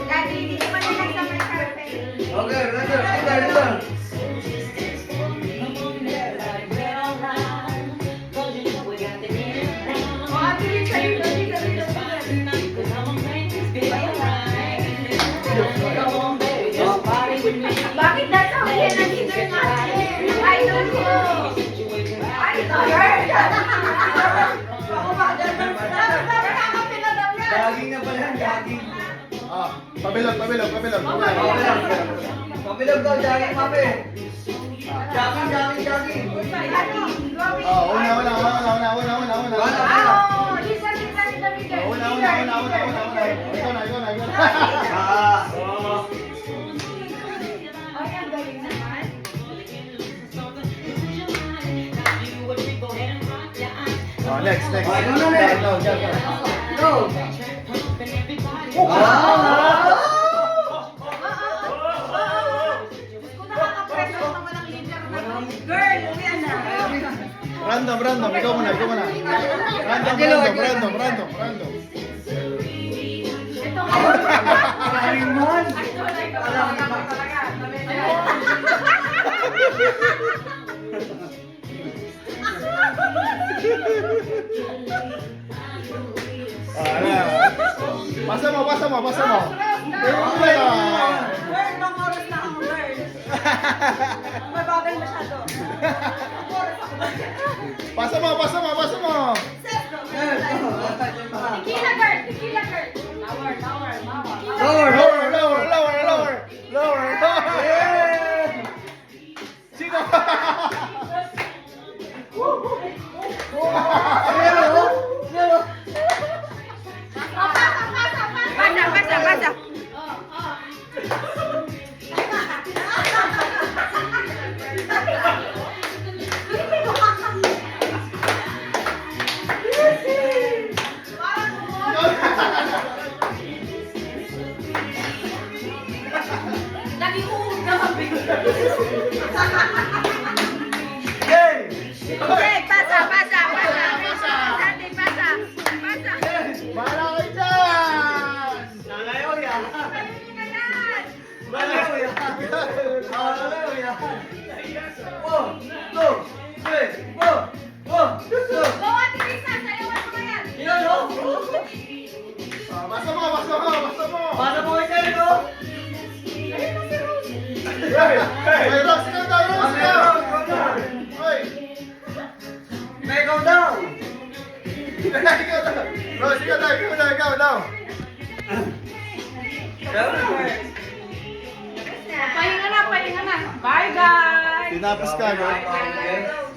Daddy, hindi naman na lang sa may carpet. Okay, ready. O, ate rin sa'yo, dito. Bakit nasa huli nandito yung idol ko? Idol! Ako ba? Nakakapin na daw yan. Jogging na pala yan, jogging. Pabilog. Pabilog daw, jogging, papi. Jogging. Ano? Gawin. Una. Ah, listen, David. Una. Ikaw na. Ay, ang galing naman. Next. Go! Kung nakaka-pressure naman ang leader na to. Girl, yan na. Random. Ikaw muna. Random. Ito nga. Raymond! Pasa mo. Girl, nung oras na ako, girl. Mabagal masyado. Nung oras ako. Pasa mo. Tequila girl. Lower. Sino? Pasa. Nag-iuog na kami. Okay, pasa. Dati, pasa. Bahala kayo dyan! Nalayaw yan! Ayun na yan. Nalayaw yan! Nalayaw yan! 1, 2, 3, 4! 1, 2! Go, Ate Lisa, sayawan mo na yan. Yan o! Basta mo! Para mo kayo no? Ayun na si Rose. Hey, Rox, ikaw daw! Hoy! May countdown! Rox, ikaw daw! Pahinga na. Bye, guys. Tinapos ka, no? Okay.